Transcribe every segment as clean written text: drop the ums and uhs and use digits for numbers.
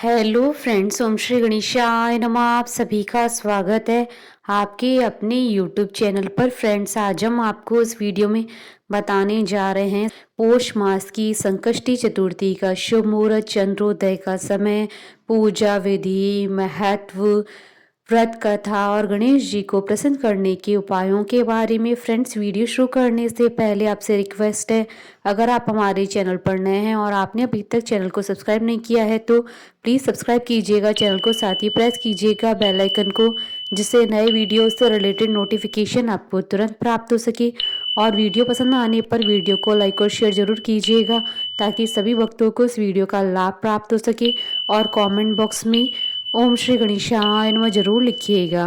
Hello friends, ओम श्री गणेशाय नमः। आप सभी का स्वागत है आपके अपने यूट्यूब चैनल पर। फ्रेंड्स, आज हम आपको इस वीडियो में बताने जा रहे हैं पौष मास की संकष्टी चतुर्थी का शुभ मुहूर्त, चंद्रोदय का समय, पूजा विधि, महत्व, व्रत कथा और गणेश जी को प्रसन्न करने के उपायों के बारे में। फ्रेंड्स, वीडियो शुरू करने से पहले आपसे रिक्वेस्ट है, अगर आप हमारे चैनल पर नए हैं और आपने अभी तक चैनल को सब्सक्राइब नहीं किया है तो प्लीज़ सब्सक्राइब कीजिएगा चैनल को, साथ ही प्रेस कीजिएगा बेल आइकन को, जिससे नए वीडियो से रिलेटेड नोटिफिकेशन आपको तुरंत प्राप्त हो सके। और वीडियो पसंद आने पर वीडियो को लाइक और शेयर जरूर कीजिएगा ताकि सभी भक्तों को इस वीडियो का लाभ प्राप्त हो सके। और कमेंट बॉक्स में ओम श्री गणेशाय नमः जरूर लिखिएगा।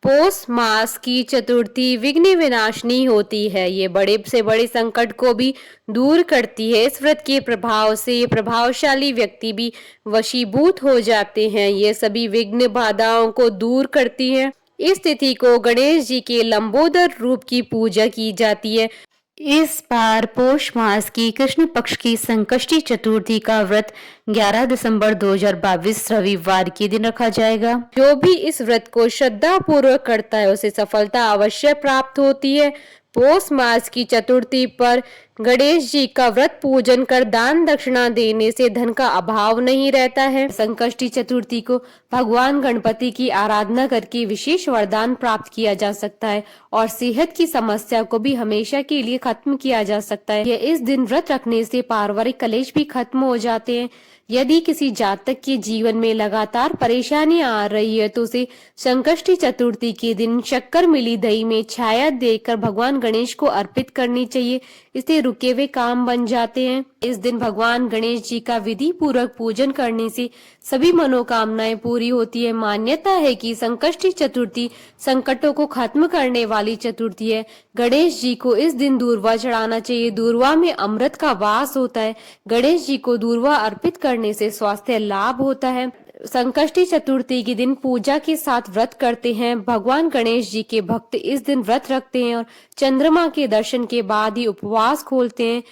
पौष मास की चतुर्थी विघ्न विनाशिनी होती है। ये बड़े से बड़े संकट को भी दूर करती है। इस व्रत के प्रभाव से प्रभावशाली व्यक्ति भी वशीभूत हो जाते हैं। ये सभी विघ्न बाधाओं को दूर करती है। इस तिथि को गणेश जी के लंबोदर रूप की पूजा की जाती है। इस बार पौष मास की कृष्ण पक्ष की संकष्टी चतुर्थी का व्रत 11 दिसंबर 2022 रविवार के दिन रखा जाएगा। जो भी इस व्रत को श्रद्धा पूर्वक करता है उसे सफलता अवश्य प्राप्त होती है। पौष मास की चतुर्थी पर गणेश जी का व्रत पूजन कर दान दक्षिणा देने से धन का अभाव नहीं रहता है। संकष्टी चतुर्थी को भगवान गणपति की आराधना करके विशेष वरदान प्राप्त किया जा सकता है और सेहत की समस्या को भी हमेशा के लिए खत्म किया जा सकता है। इस दिन व्रत रखने से पारिवारिक कलेश भी खत्म हो जाते हैं। यदि किसी जातक के जीवन में लगातार परेशानी आ रही है तो उसे संकष्टी चतुर्थी के दिन शक्कर मिली दही में छाया देकर भगवान गणेश को अर्पित करनी चाहिए। इससे रुके हुए काम बन जाते हैं। इस दिन भगवान गणेश जी का विधि पूर्वक पूजन करने से सभी मनोकामनाएं पूरी होती है। मान्यता है कि संकष्टी चतुर्थी संकटों को खत्म करने वाली चतुर्थी है। गणेश जी को इस दिन दूर्वा चढ़ाना चाहिए। दूर्वा में अमृत का वास होता है। गणेश जी को दूर्वा अर्पित करने से स्वास्थ्य लाभ होता है। संकष्टी चतुर्थी के दिन पूजा के साथ व्रत करते हैं। भगवान गणेश जी के भक्त इस दिन व्रत रखते हैं और चंद्रमा के दर्शन के बाद ही उपवास खोलते हैं।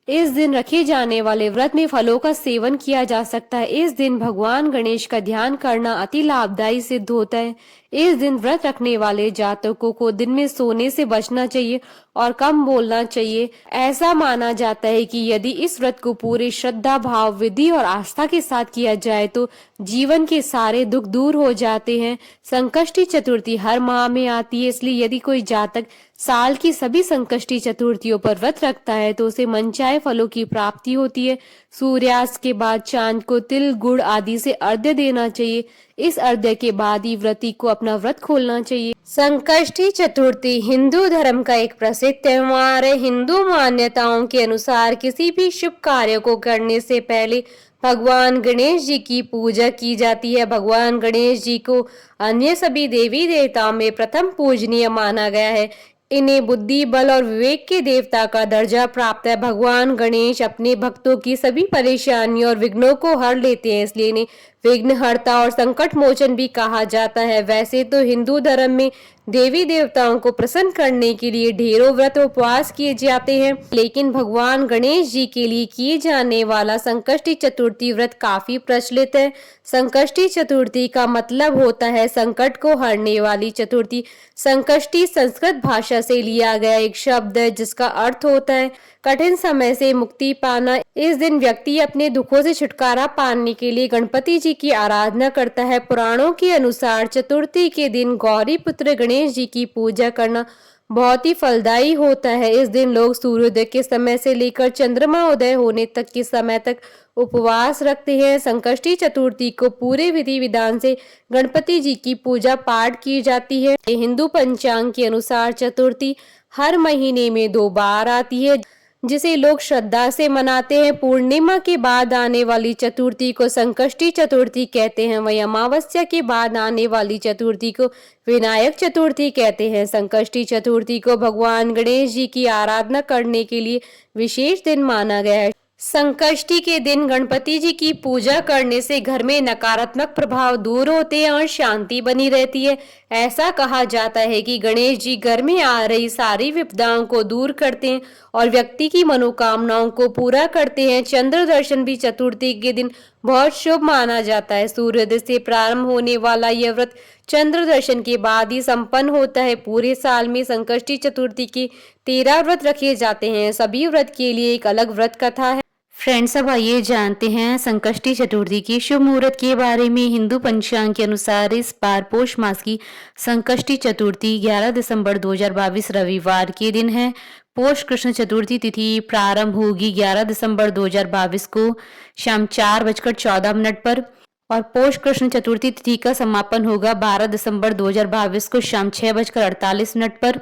इस दिन रखे जाने वाले व्रत में फलों का सेवन किया जा सकता है। इस दिन भगवान गणेश का ध्यान करना अति लाभदायी सिद्ध होता है। इस दिन व्रत रखने वाले जातकों को दिन में सोने से बचना चाहिए और कम बोलना चाहिए। ऐसा माना जाता है कि यदि इस व्रत को पूरे श्रद्धा भाव, विधि और आस्था के साथ किया जाए तो जीवन के सारे दुख दूर हो जाते हैं। संकष्टी चतुर्थी हर माह में आती है, इसलिए यदि कोई जातक साल की सभी संकष्टी चतुर्थियों पर व्रत रखता है तो उसे मनचाहे फलों की प्राप्ति होती है। सूर्यास्त के बाद चांद को तिल, गुड़ आदि से अर्घ्य देना चाहिए। इस अर्घ्य के बाद ही व्रती को अपना व्रत खोलना चाहिए। संकष्टी चतुर्थी हिंदू धर्म का एक प्रसिद्ध त्योहार है। हिंदू मान्यताओं के अनुसार किसी भी शुभ कार्य को करने से पहले भगवान गणेश जी की पूजा की जाती है। भगवान गणेश जी को अन्य सभी देवी देवताओं में प्रथम पूजनीय माना गया है। इन्हें बुद्धि, बल और विवेक के देवता का दर्जा प्राप्त है। भगवान गणेश अपने भक्तों की सभी परेशानियों और विघ्नों को हर लेते हैं, इसलिए इन्हें विघ्नहर्ता और संकट मोचन भी कहा जाता है। वैसे तो हिंदू धर्म में देवी देवताओं को प्रसन्न करने के लिए ढेरों व्रत उपवास किए जाते हैं, लेकिन भगवान गणेश जी के लिए किए जाने वाला संकष्टी चतुर्थी व्रत काफी प्रचलित है। संकष्टी चतुर्थी का मतलब होता है संकट को हरने वाली चतुर्थी। संकष्टी संस्कृत भाषा से लिया गया एक शब्द है जिसका अर्थ होता है कठिन समय से मुक्ति पाना। इस दिन व्यक्ति अपने दुखों से छुटकारा पाने के लिए गणपति जी की आराधना करता है। पुराणों के अनुसार चतुर्थी के दिन गौरी पुत्र गणेश जी की पूजा करना बहुत ही फलदायी होता है। इस दिन लोग सूर्योदय के समय से लेकर चंद्रमा उदय होने तक के समय तक उपवास रखते हैं। संकष्टी चतुर्थी को पूरे विधि विधान से गणपति जी की पूजा पाठ की जाती है। हिंदू पंचांग के अनुसार चतुर्थी हर महीने में 2 बार आती है, जिसे लोग श्रद्धा से मनाते हैं। पूर्णिमा के बाद आने वाली चतुर्थी को संकष्टी चतुर्थी कहते हैं। वहीं अमावस्या के बाद आने वाली चतुर्थी को विनायक चतुर्थी कहते हैं। संकष्टी चतुर्थी को भगवान गणेश जी की आराधना करने के लिए विशेष दिन माना गया है। संकष्टी के दिन गणपति जी की पूजा करने से घर में नकारात्मक प्रभाव दूर होते हैं और शांति बनी रहती है। ऐसा कहा जाता है कि गणेश जी घर में आ रही सारी विपदाओं को दूर करते हैं और व्यक्ति की मनोकामनाओं को पूरा करते हैं। चंद्र दर्शन भी चतुर्थी के दिन बहुत शुभ माना जाता है। सूर्योदय से प्रारंभ होने वाला यह व्रत चंद्र दर्शन के बाद ही संपन्न होता है। पूरे साल में संकष्टी चतुर्थी के 13 व्रत रखे जाते हैं। सभी व्रत के लिए एक अलग व्रत कथा है। फ्रेंड्स, अब आइए जानते हैं संकष्टी चतुर्थी की शुभ मुहूर्त के बारे में। हिंदू पंचांग के अनुसार इस बार पोष मास की संकष्टी चतुर्थी 11 दिसंबर 2022 रविवार के दिन है। पोष कृष्ण चतुर्थी तिथि प्रारंभ होगी 11 दिसंबर 2022 को शाम 4:14 पर और पोष कृष्ण चतुर्थी तिथि का समापन होगा 12 दिसंबर 2022 को शाम 6:48 पर।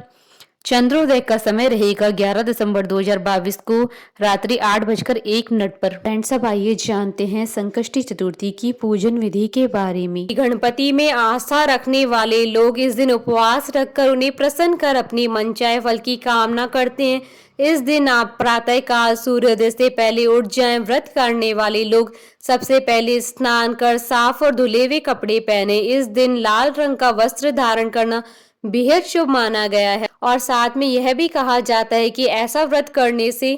चंद्रोदय का समय रहेगा 11 दिसंबर 2022 को रात्रि 8:01 पर। फ्रेंड्स, अब आइए जानते हैं संकष्टी चतुर्थी की पूजन विधि के बारे में। गणपति में आस्था रखने वाले लोग इस दिन उपवास रखकर उन्हें प्रसन्न कर अपनी मनचाहे फल की कामना करते हैं। इस दिन आप प्रातः काल सूर्योदय से पहले उठ जाएं। व्रत करने वाले लोग सबसे पहले स्नान कर साफ और धुले हुए कपड़े पहने। इस दिन लाल रंग का वस्त्र धारण करना बेहद शुभ माना गया है और साथ में यह भी कहा जाता है कि ऐसा व्रत करने से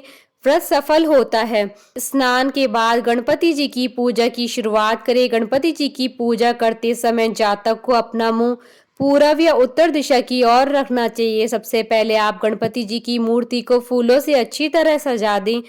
व्रत सफल होता है। स्नान के बाद गणपति जी की पूजा की शुरुआत करें। गणपति जी की पूजा करते समय जातक को अपना मुंह पूरब या उत्तर दिशा की ओर रखना चाहिए। सबसे पहले आप गणपति जी की मूर्ति को फूलों से अच्छी तरह सजा दें।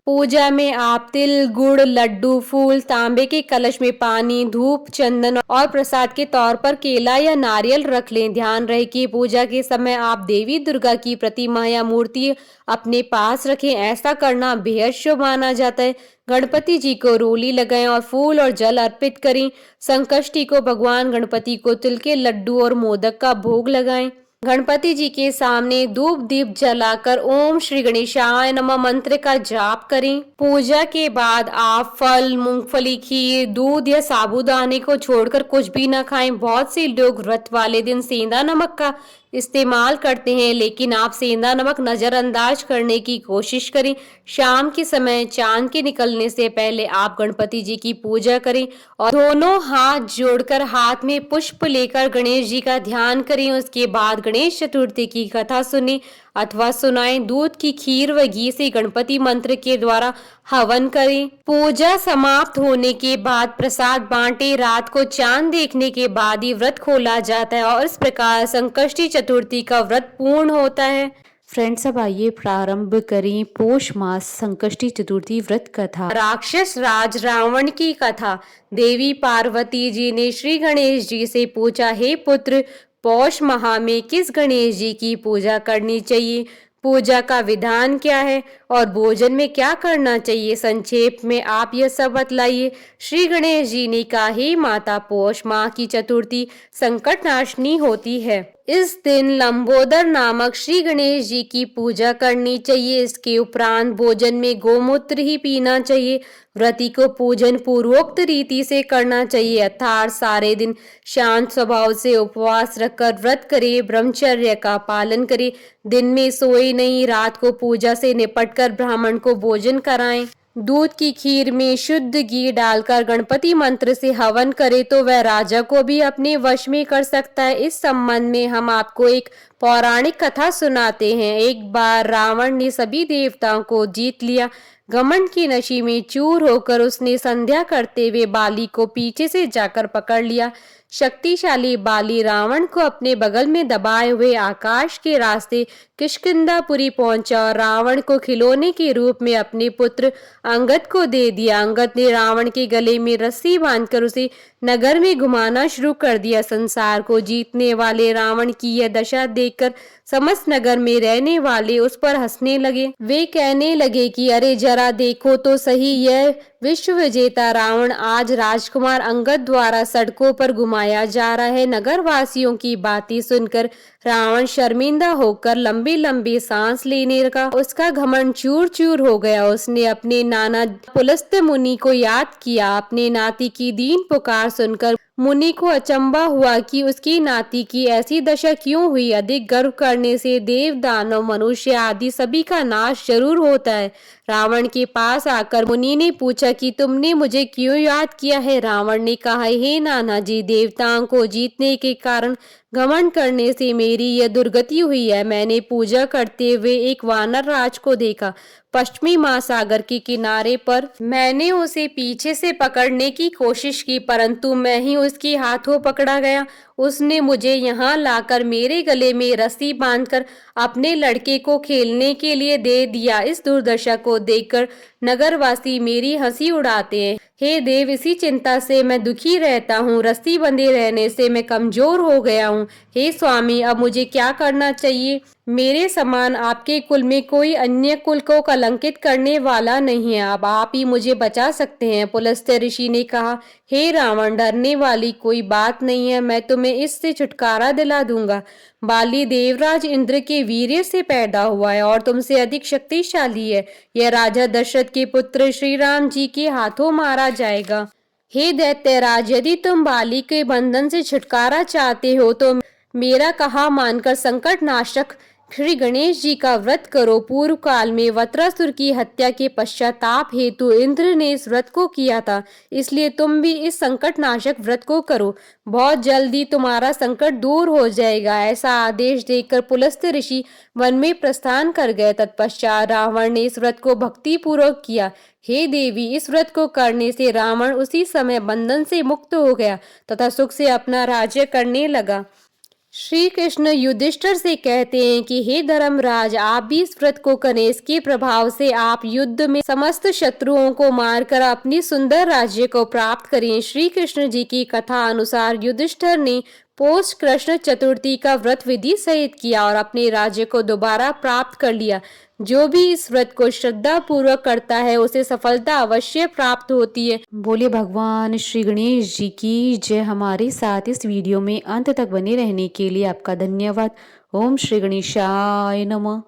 पूजा में आप तिल, गुड़, लड्डू, फूल, तांबे के कलश में पानी, धूप, चंदन और प्रसाद के तौर पर केला या नारियल रख लें। ध्यान रहे कि पूजा के समय आप देवी दुर्गा की प्रतिमा या मूर्ति अपने पास रखें। ऐसा करना बेहद शुभ माना जाता है। गणपति जी को रोली लगाएं और फूल और जल अर्पित करें। संकष्टी को भगवान गणपति को तिल के लड्डू और मोदक का भोग लगाएं। गणपति जी के सामने धूप दीप जलाकर ओम श्री गणेशाय नमः मंत्र का जाप करें। पूजा के बाद आप फल, मूंगफली, खीर, दूध या साबूदाने को छोड़कर कुछ भी न खाएं। बहुत से लोग व्रत वाले दिन सेंधा नमक का इस्तेमाल करते हैं, लेकिन आप सेंधा नमक नजरअंदाज करने की कोशिश करें। शाम के समय चांद के निकलने से पहले आप गणपति जी की पूजा करें और दोनों हाथ जोड़कर हाथ में पुष्प लेकर गणेश जी का ध्यान करें। उसके बाद गणेश चतुर्थी की कथा सुने अथवा सुनाएं। दूध की खीर व घी से गणपति मंत्र के द्वारा हवन करें। पूजा समाप्त होने के बाद प्रसाद बांटे। रात को चांद देखने के बाद ही व्रत खोला जाता है और इस प्रकार संकष्टी चतुर्थी का व्रत पूर्ण होता है। फ्रेंड्स, अब आइए प्रारंभ करें पोष मास संकष्टी चतुर्थी व्रत कथा। राक्षस राज रावण की कथा। देवी पार्वती जी ने श्री गणेश जी से पूछा, हे पुत्र, पौष माह में किस गणेश जी की पूजा करनी चाहिए? पूजा का विधान क्या है और भोजन में क्या करना चाहिए? संक्षेप में आप यह सब बतलाइए। श्री गणेश जी ने कहा, हे माता, पौष माह की चतुर्थी संकट नाशनी होती है। इस दिन लंबोदर नामक श्री गणेश जी की पूजा करनी चाहिए। इसके उपरांत भोजन में गोमूत्र ही पीना चाहिए। व्रती को पूजन पूर्वोक्त रीति से करना चाहिए, अर्थात सारे दिन शांत स्वभाव से उपवास रखकर व्रत करे, ब्रह्मचर्य का पालन करे, दिन में सोए नहीं, रात को पूजा से निपटकर ब्राह्मण को भोजन कराएं। दूध की खीर में शुद्ध घी डालकर गणपति मंत्र से हवन करे तो वह राजा को भी अपने वश में कर सकता है। इस संबंध में हम आपको एक पौराणिक कथा सुनाते हैं। एक बार रावण ने सभी देवताओं को जीत लिया। घमंड की नशे में चूर होकर उसने संध्या करते हुए बाली को पीछे से जाकर पकड़ लिया। शक्तिशाली बाली रावण को अपने बगल में दबाए हुए आकाश के रास्ते किष्किंधापुरी पहुंचा और रावण को खिलौने के रूप में अपने पुत्र अंगद को दे दिया। अंगद ने रावण के गले में रस्सी बांधकर उसे नगर में घुमाना शुरू कर दिया। संसार को जीतने वाले रावण की यह दशा देखकर समस्त नगर में रहने वाले उस पर हंसने लगे। वे कहने लगे कि अरे जरा देखो तो सही, यह विश्व विजेता रावण आज राजकुमार अंगद द्वारा सड़कों पर घुमाया जा रहा है। नगर वासियों की बातें सुनकर रावण शर्मिंदा होकर लंबी लंबी सांस लेने लगा। उसका घमंड चूर चूर हो गया। उसने अपने नाना पुलस्त्य मुनि को याद किया। अपने नाती की दीन पुकार सुनकर मुनि को अचंबा हुआ कि उसकी नाती की ऐसी दशा क्यों हुई। अधिक गर्व करने से देव, दानव, मनुष्य आदि सभी का नाश जरूर होता है। रावण के पास आकर मुनि ने पूछा कि तुमने मुझे क्यों याद किया है। रावण ने कहा, हे नाना जी, देवताओं को जीतने के कारण घमंड करने से मेरी यह दुर्गति हुई है। मैंने पूजा करते हुए एक वानर राज को देखा पश्चिमी महासागर के किनारे पर। मैंने उसे पीछे से पकड़ने की कोशिश की, परंतु मैं ही उसके हाथों पकड़ा गया। उसने मुझे यहाँ लाकर मेरे गले में रस्सी बांधकर अपने लड़के को खेलने के लिए दे दिया। इस दुर्दशा को देखकर नगरवासी मेरी हंसी उड़ाते हैं। हे देव, इसी चिंता से मैं दुखी रहता हूँ। रस्सी बंधे रहने से मैं कमजोर हो गया हूँ। हे स्वामी, अब मुझे क्या करना चाहिए? मेरे समान आपके कुल में कोई अन्य कुल को कलंकित करने वाला नहीं है। अब आप ही मुझे बचा सकते हैं। पुलस्त्य ऋषि ने कहा, हे रावण, डरने वाली कोई बात नहीं है। मैं तुम्हें इससे छुटकारा दिला दूंगा। बाली देवराज इंद्र के वीर्य से पैदा हुआ है और तुमसे अधिक शक्तिशाली है। यह राजा दशरथ के पुत्र श्री राम जी के हाथों मारा जाएगा। हे दैत्यराज, यदि तुम बाली के बंधन से छुटकारा चाहते हो तो मेरा कहा मानकर संकट नाशक श्री गणेश जी का व्रत करो। पूर्व काल में वत्रासुर की हत्या के पश्चाताप हेतु इंद्र ने इस व्रत को किया था, इसलिए तुम भी इस संकट नाशक व्रत को करो। बहुत जल्दी तुम्हारा संकट दूर हो जाएगा। ऐसा आदेश देकर पुलस्त्य ऋषि वन में प्रस्थान कर गए। तत्पश्चात रावण ने इस व्रत को भक्ति पूर्वक किया। हे देवी, इस व्रत को करने से रावण उसी समय बंधन से मुक्त हो गया तथा सुख से अपना राज्य करने लगा। श्री कृष्ण युधिष्ठिर से कहते हैं कि हे धर्मराज, आप भी इस व्रत को करें। इसके प्रभाव से आप युद्ध में समस्त शत्रुओं को मारकर अपनी सुंदर राज्य को प्राप्त करें। श्री कृष्ण जी की कथा अनुसार युधिष्ठिर ने पोष कृष्ण चतुर्थी का व्रत विधि सहित किया और अपने राज्य को दोबारा प्राप्त कर लिया। जो भी इस व्रत को श्रद्धा पूर्वक करता है उसे सफलता अवश्य प्राप्त होती है। बोले भगवान श्री गणेश जी की जय। हमारे साथ इस वीडियो में अंत तक बने रहने के लिए आपका धन्यवाद। ओम श्री गणेशाय नमः।